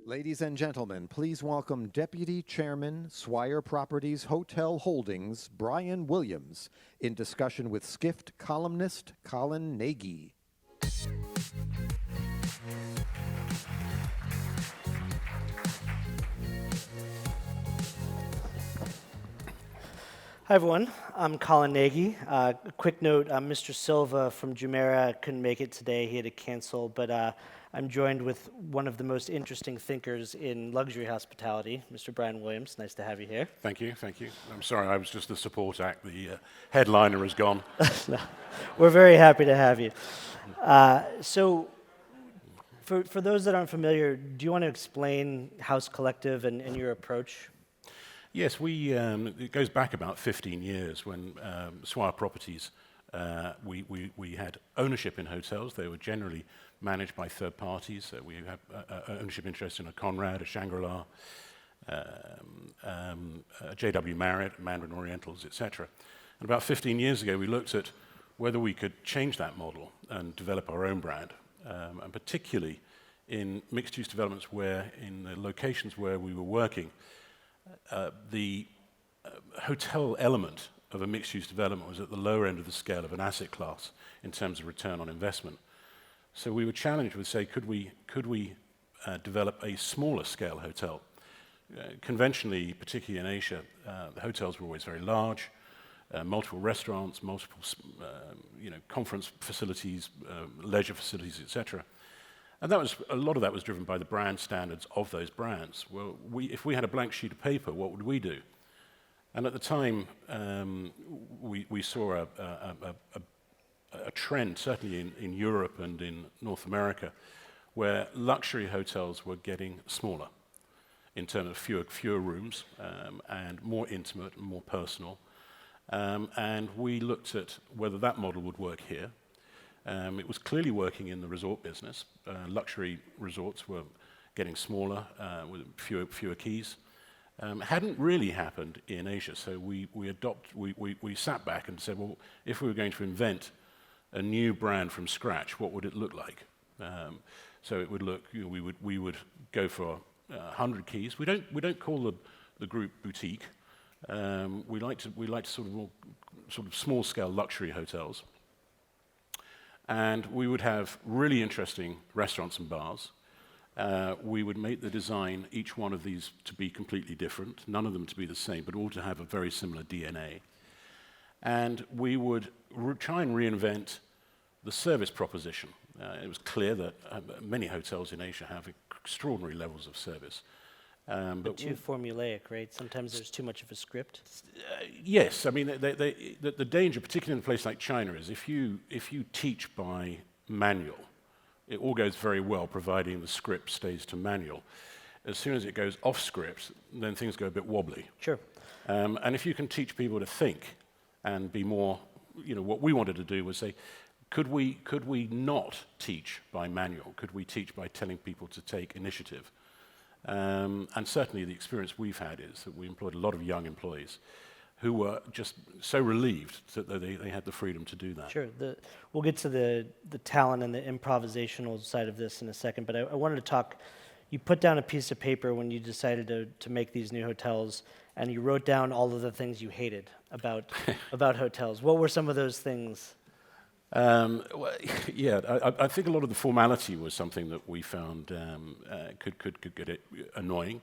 Ladies and gentlemen, please welcome Deputy Chairman, Swire Properties Hotel Holdings, Brian Williams, in discussion with Skift columnist Colin Nagy. Hi everyone, I'm Colin Nagy. A quick note, Mr. Silva from Jumeirah couldn't make it today, he had to cancel, but I'm joined with one of the most interesting thinkers in luxury hospitality, Mr. Brian Williams. Nice to have you here. Thank you, thank you. I'm sorry, I was just the support act. The headliner is gone. No, we're very happy to have you. So, for those that aren't familiar, do you want to explain House Collective and your approach? Yes, it goes back about 15 years when Swire Properties, we had ownership in hotels. They were generally managed by third parties. We have ownership interest in a Conrad, a Shangri-La, a JW Marriott, Mandarin Orientals, etc. And about 15 years ago, we looked at whether we could change that model and develop our own brand, and particularly in mixed-use developments where, in the locations where we were working, the hotel element of a mixed-use development was at the lower end of the scale of an asset class in terms of return on investment. So we were challenged with, say, could we develop a smaller scale hotel? Conventionally, particularly in Asia, the hotels were always very large, multiple restaurants, multiple conference facilities, leisure facilities, etc. And a lot of that was driven by the brand standards of those brands. Well, if we had a blank sheet of paper, what would we do? And at the time, we saw a trend, certainly in Europe and in North America, where luxury hotels were getting smaller in terms of fewer rooms and more intimate and more personal. And we looked at whether that model would work here. It was clearly working in the resort business. Luxury resorts were getting smaller with fewer keys. Hadn't really happened in Asia, so we sat back and said, well, if we were going to invent a new brand from scratch, what would it look like? So it would look, we would go for 100 keys. We don't call the group boutique. We like to sort of small scale luxury hotels. And we would have really interesting restaurants and bars. We would make the design, each one of these to be completely different, none of them to be the same, but all to have a very similar DNA. And we would try and reinvent the service proposition. It was clear that many hotels in Asia have extraordinary levels of service. But too formulaic, right? Sometimes there's too much of a script. Yes, I mean the danger, particularly in a place like China, is if you teach by manual, it all goes very well, providing the script stays to manual. As soon as it goes off script, then things go a bit wobbly. Sure. And if you can teach people to think and be more, what we wanted to do was say, could we not teach by manual? Could we teach by telling people to take initiative? And certainly the experience we've had is that we employed a lot of young employees who were just so relieved that they had the freedom to do that. Sure. We'll get to the talent and the improvisational side of this in a second, but I wanted to talk, you put down a piece of paper when you decided to make these new hotels, and you wrote down all of the things you hated about hotels. What were some of those things? Well, yeah, I think a lot of the formality was something that we found could get it annoying.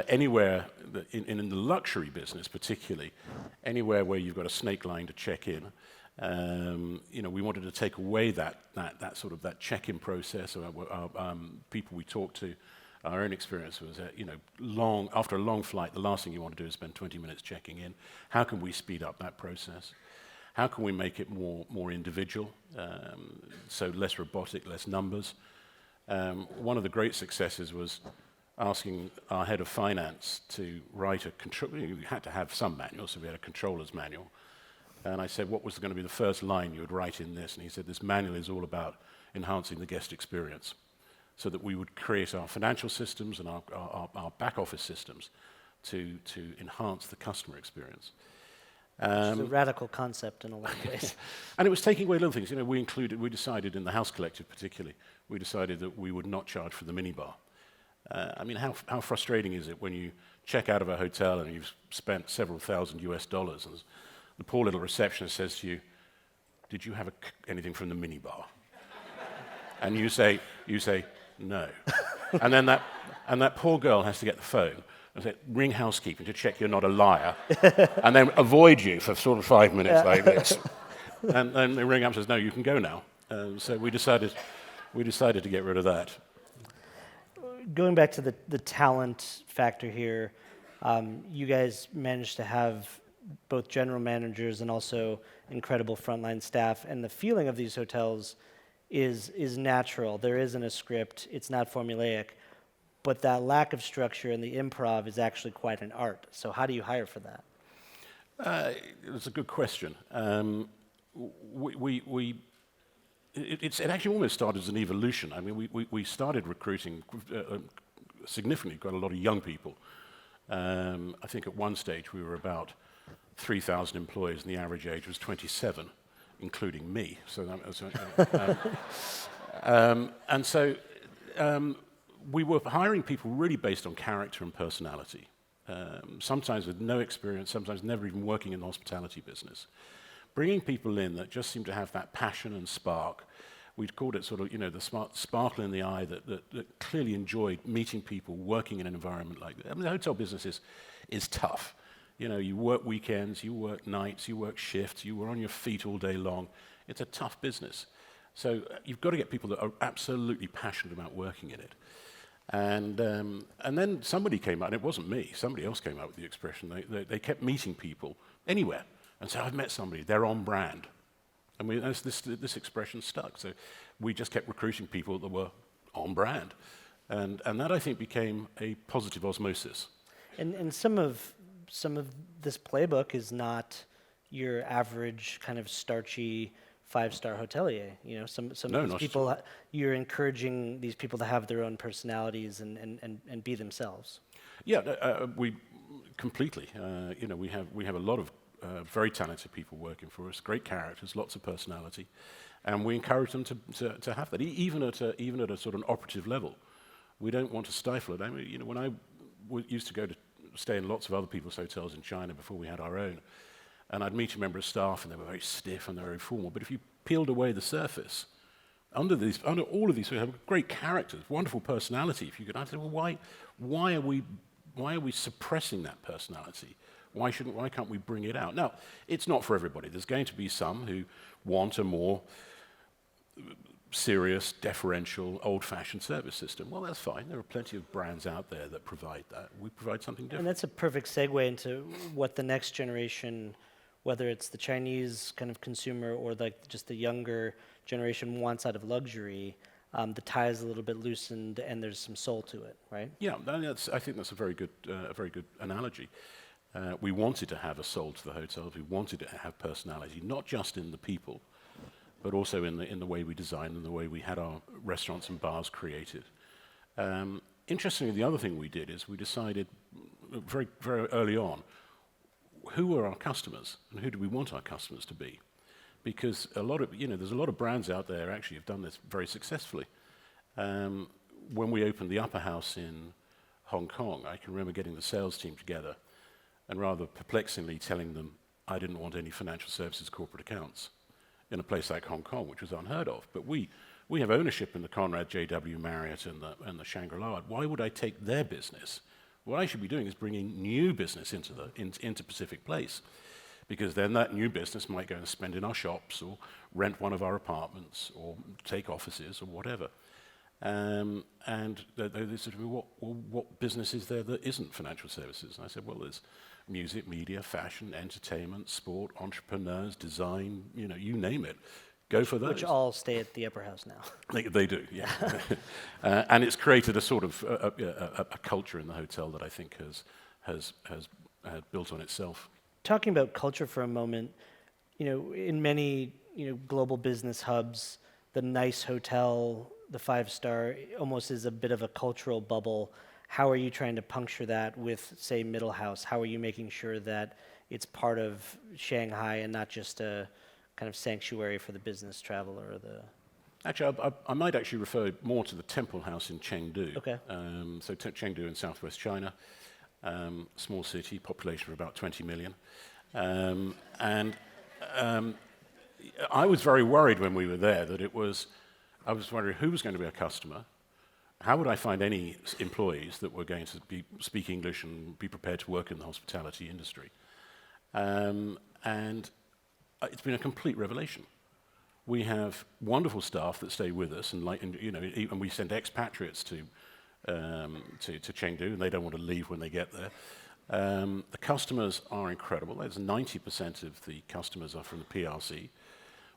Anywhere in the luxury business, particularly, anywhere where you've got a snake line to check in, we wanted to take away that check-in process. People we talked to, our own experience was that after a long flight, the last thing you want to do is spend 20 minutes checking in. How can we speed up that process? How can we make it more individual, so less robotic, less numbers? One of the great successes was asking our head of finance to write a control. We had to have some manual, so we had a controller's manual. And I said, what was going to be the first line you would write in this? And he said, this manual is all about enhancing the guest experience, so that we would create our financial systems and our back office systems to enhance the customer experience. Which is a radical concept in a lot of ways. And it was taking away little things. We decided in the House Collective particularly, we decided that we would not charge for the minibar. I mean, how frustrating is it when you check out of a hotel and you've spent several thousand US dollars and the poor little receptionist says to you, "Did you have anything from the minibar?" And you say, "No." and that poor girl has to get the phone and say, "Ring housekeeping to check you're not a liar," and then avoid you for sort of 5 minutes like this. And then they ring up and says, "No, you can go now." So we decided to get rid of that. Going back to the talent factor here, you guys managed to have both general managers and also incredible frontline staff, and the feeling of these hotels is natural. There isn't a script, it's not formulaic, but that lack of structure and the improv is actually quite an art. So how do you hire for that? It's a good question. It actually almost started as an evolution. I mean, we started recruiting significantly, quite a lot of young people. I think at one stage we were about 3,000 employees, and the average age was 27, including me. So that was, and so we were hiring people really based on character and personality. Sometimes with no experience, sometimes never even working in the hospitality business. Bringing people in that just seem to have that passion and spark. We'd called it sort of, the sparkle in the eye that clearly enjoyed meeting people, working in an environment like that. I mean, the hotel business is tough. You work weekends, you work nights, you work shifts, you were on your feet all day long. It's a tough business. So you've got to get people that are absolutely passionate about working in it. And then somebody came out, and it wasn't me, somebody else came out with the expression. They kept meeting people anywhere and said, "I've met somebody, they're on brand." And this expression stuck. So we just kept recruiting people that were on brand. And that, I think, became a positive osmosis. And some of this playbook is not your average kind of starchy five-star hotelier. Some No, of these not people, you're encouraging these people to have their own personalities and be themselves. Yeah, we completely. We have a lot of very talented people working for us, great characters, lots of personality, and we encourage them to have that, even at a sort of an operative level. We don't want to stifle it. I mean, when I used to go to stay in lots of other people's hotels in China before we had our own, and I'd meet a member of staff, and they were very stiff and they were very formal. But if you peeled away the surface, under all of these, we have great characters, wonderful personality. If you could, I said, well, why are we suppressing that personality? Why can't we bring it out? Now, it's not for everybody. There's going to be some who want a more serious, deferential, old-fashioned service system. Well, that's fine. There are plenty of brands out there that provide that. We provide something different. And that's a perfect segue into what the next generation, whether it's the Chinese kind of consumer or just the younger generation, wants out of luxury. The tie is a little bit loosened, and there's some soul to it, right? Yeah, I think that's a very good analogy. We wanted to have a soul to the hotels. We wanted to have personality, not just in the people, but also in the way we designed and the way we had our restaurants and bars created. Interestingly, the other thing we did is we decided very, very early on who are our customers and who do we want our customers to be, because there's a lot of brands out there actually have done this very successfully. When we opened the Upper House in Hong Kong, I can remember getting the sales team together and rather perplexingly telling them I didn't want any financial services corporate accounts in a place like Hong Kong, which was unheard of. But we have ownership in the Conrad JW Marriott and the Shangri-La. Why would I take their business? What I should be doing is bringing new business into Pacific Place, because then that new business might go and spend in our shops or rent one of our apartments or take offices or whatever. And they said to me, what business is there that isn't financial services? And I said, well, there's music, media, fashion, entertainment, sport, entrepreneurs, design, you name it. Go for those. Which all stay at the Upper House now. They do, yeah. And it's created a sort of a culture in the hotel that I think has built on itself. Talking about culture for a moment, in many global business hubs, the nice hotel, the five-star, almost is a bit of a cultural bubble. How are you trying to puncture that with, say, Middle House? How are you making sure that it's part of Shanghai and not just a kind of sanctuary for the business traveler or the... Actually, I might actually refer more to the Temple House in Chengdu. Okay. So Chengdu in southwest China, small city, population of about 20 million. And I was very worried when we were there that I was wondering who was going to be a customer, how would I find any employees that were going to speak English and be prepared to work in the hospitality industry. And it's been a complete revelation. We have wonderful staff that stay with us, and and we send expatriates to Chengdu, and they don't want to leave when they get there. The customers are incredible. There's 90% of the customers are from the PRC.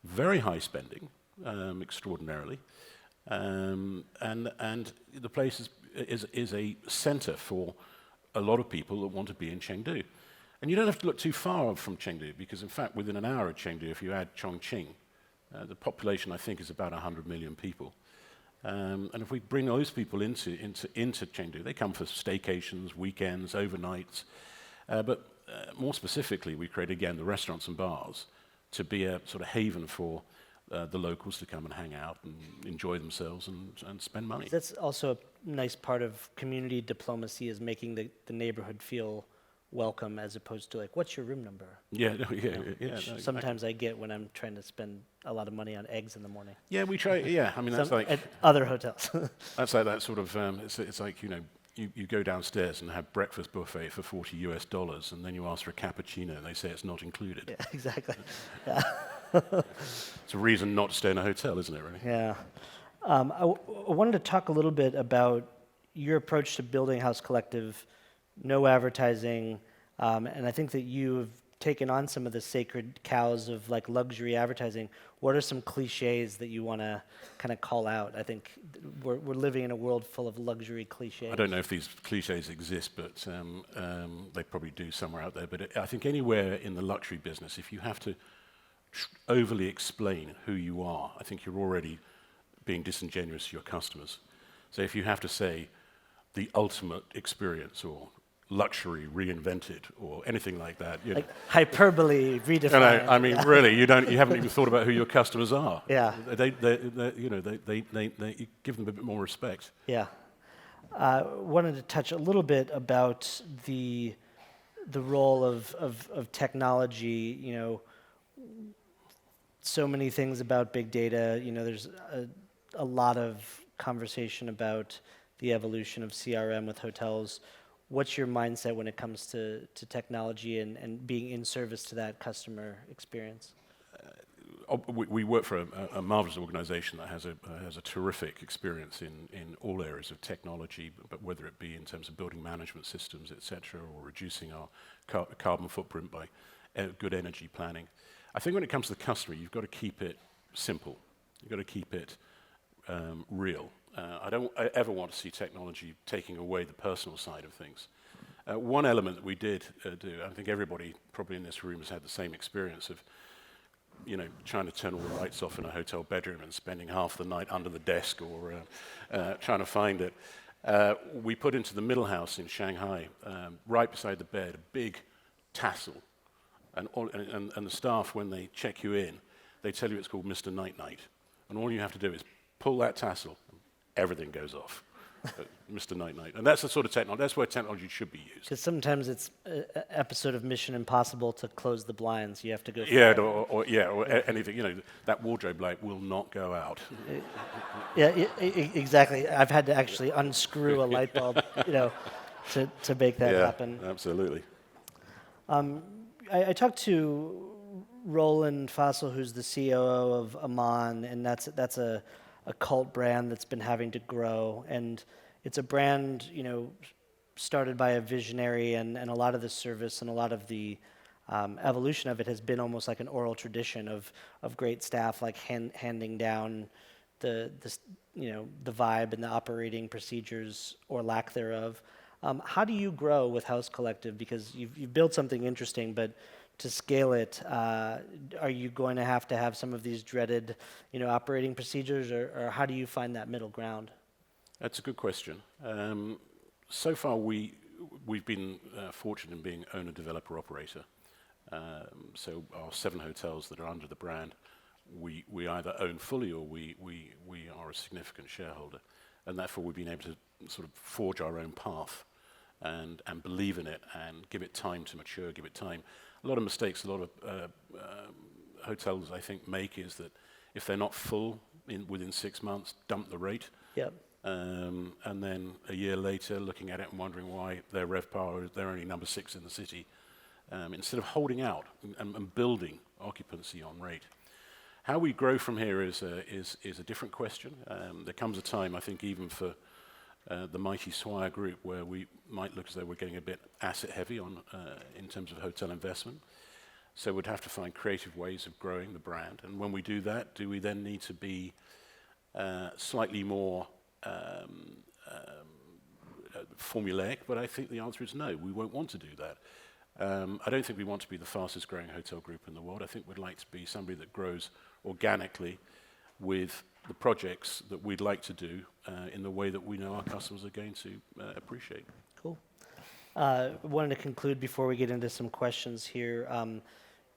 Very high spending, extraordinarily, and the place is a center for a lot of people that want to be in Chengdu. And you don't have to look too far from Chengdu, because in fact, within an hour of Chengdu, if you add Chongqing, the population I think is about 100 million people. And if we bring those people into Chengdu, they come for staycations, weekends, overnights. But more specifically, we create again the restaurants and bars to be a sort of haven for the locals to come and hang out and enjoy themselves and spend money. That's also a nice part of community diplomacy, is making the neighborhood feel welcome, as opposed to like, what's your room number? Yeah, Sometimes I get when I'm trying to spend a lot of money on eggs in the morning. Yeah, we try. Yeah, I mean that's like at other hotels. that's like that sort of. It's like you go downstairs and have breakfast buffet for $40, and then you ask for a cappuccino, and they say it's not included. Yeah, exactly. Yeah. It's a reason not to stay in a hotel, isn't it? Really? Yeah. I wanted to talk a little bit about your approach to building House Collective. No advertising, and I think that you've taken on some of the sacred cows of like luxury advertising. What are some cliches that you want to kind of call out? I think we're living in a world full of luxury cliches. I don't know if these cliches exist, but they probably do somewhere out there. But I think anywhere in the luxury business, if you have to overly explain who you are, I think you're already being disingenuous to your customers. So if you have to say the ultimate experience, or luxury reinvented, or anything like that, like hyperbole redefined. I mean, really, you haven't even thought about who your customers are. Yeah. They you give them a bit more respect. Yeah. Wanted to touch a little bit about the role of technology. So many things about big data. There's a lot of conversation about the evolution of CRM with hotels. What's your mindset when it comes to technology and being in service to that customer experience? We work for a marvelous organization that has a terrific experience in all areas of technology, but whether it be in terms of building management systems, etc., or reducing our carbon footprint by good energy planning. I think when it comes to the customer, you've got to keep it simple. You've got to keep it real. I don't ever want to see technology taking away the personal side of things. One element that we did do, I think everybody probably in this room has had the same experience of, trying to turn all the lights off in a hotel bedroom and spending half the night under the desk, or trying to find it. We put into the middle house in Shanghai, right beside the bed, a big tassel. And the staff, when they check you in, they tell you it's called Mr. Night Night. And all you have to do is pull that tassel, everything goes off. Mr. Night Night. And that's the sort of technology, that's where technology should be used. Because sometimes it's an episode of Mission Impossible to close the blinds. You have to go. Or anything. That wardrobe light will not go out. Yeah, exactly. I've had to actually unscrew a light bulb, to make that happen. Absolutely. I talked to Roland Fassel, who's the COO of Aman, and that's a cult brand that's been having to grow. And it's a brand, started by a visionary, and a lot of the service and a lot of the evolution of it has been almost like an oral tradition of great staff, like handing down the vibe and the operating procedures or lack thereof. How do you grow with House Collective? Because you've built something interesting, but to scale it, are you going to have some of these dreaded, operating procedures, or how do you find that middle ground? That's a good question. So far, we've been fortunate in being owner, developer, operator. So our 7 hotels that are under the brand we either own fully or we are a significant shareholder. And therefore we've been able to sort of forge our own path and believe in it and give it time to mature, give it time. A lot of mistakes a lot of hotels, I think, make is that if they're not full within 6 months, dump the rate. Yep. And then a year later, looking at it and wondering why their RevPAR, they're only number 6 in the city, instead of holding out and building occupancy on rate. How we grow from here is a different question. There comes a time, I think, even for the mighty Swire group, where we might look as though we're getting a bit asset heavy on in terms of hotel investment. So we'd have to find creative ways of growing the brand. And when we do that, do we then need to be slightly more formulaic? But I think the answer is no, we won't want to do that. I don't think we want to be the fastest growing hotel group in the world. I think we'd like to be somebody that grows organically with the projects that we'd like to do in the way that we know our customers are going to appreciate. Cool. Wanted to conclude before we get into some questions here.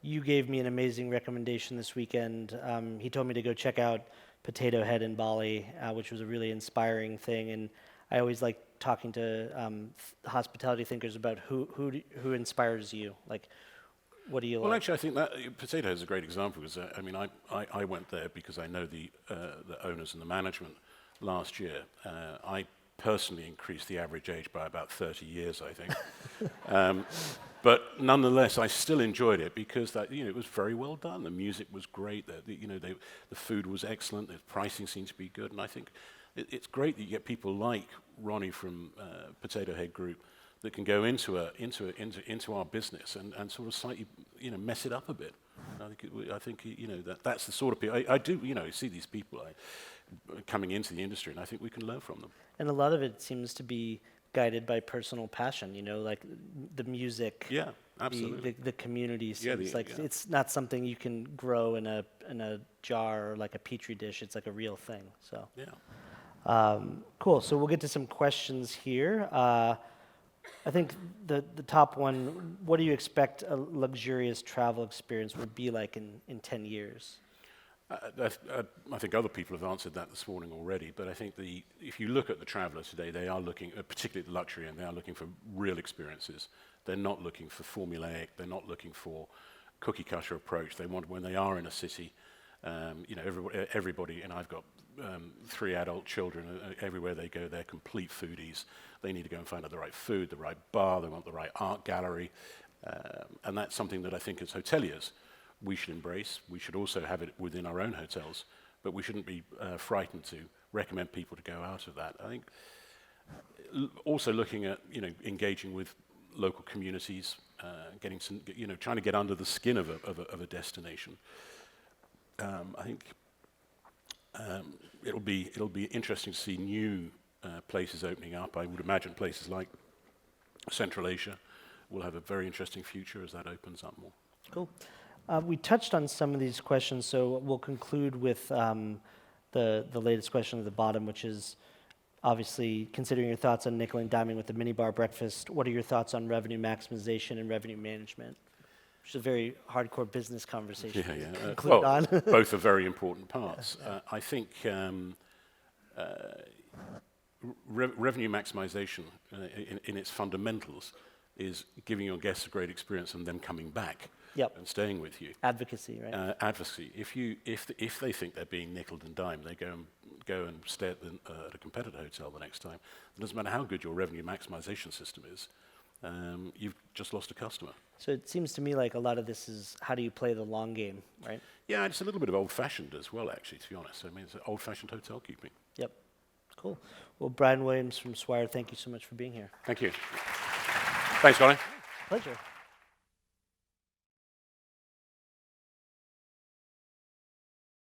You gave me an amazing recommendation this weekend. He told me to go check out Potato Head in Bali, which was a really inspiring thing. And I always like talking to hospitality thinkers about who inspires you. Like, what do you like? Well, actually, I think that Potato Head is a great example because I mean, I went there because I know the owners and the management last year. I personally increased the average age by about 30 years, I think. But nonetheless, I still enjoyed it because that, it was very well done. The music was great. The food was excellent. The pricing seemed to be good. And I think it's great that you get people like Ronnie from Potato Head Group that can go into our business and sort of slightly mess it up a bit. I think that's the sort of people I do see these people coming into the industry, and I think we can learn from them. And a lot of it seems to be guided by personal passion, like the music. Yeah, absolutely. The community seems it's not something you can grow in a jar or like a petri dish. It's like a real thing. So yeah. Cool. So we'll get to some questions here. I think the top one, what do you expect a luxurious travel experience would be like in 10 years? I think other people have answered that this morning already, but I think if you look at the traveller today, they are looking, particularly the luxury end, they are looking for real experiences. They're not looking for formulaic, they're not looking for cookie cutter approach. They want, when they are in a city, everybody, and I've got 3 adult children, everywhere they go, they're complete foodies. They need to go and find out the right food, the right bar, they want the right art gallery, and that's something that I think as hoteliers, we should embrace. We should also have it within our own hotels, but we shouldn't be frightened to recommend people to go out of that. I think also looking at engaging with local communities, getting some, trying to get under the skin of a destination. I think it'll be interesting to see new places opening up. I would imagine places like Central Asia will have a very interesting future as that opens up more. Cool. We touched on some of these questions, so we'll conclude with the latest question at the bottom, which is obviously considering your thoughts on nickel and diming with the minibar breakfast. What are your thoughts on revenue maximization and revenue management? Which is a very hardcore business conversation. Yeah. Both are very important parts. I think revenue maximization in its fundamentals is giving your guests a great experience and them coming back. Yep. And staying with you. Advocacy, right? Advocacy. If they think they're being nickeled and dimed, they go and stay at a competitor hotel the next time. It doesn't matter how good your revenue maximization system is. You've just lost a customer. So it seems to me like a lot of this is how do you play the long game, right? Yeah, it's a little bit of old-fashioned as well, actually, to be honest. I mean, it's old-fashioned hotel keeping. Yep. Cool. Well, Brian Williams from Swire, thank you so much for being here. Thank you. Thanks, Colin. Pleasure.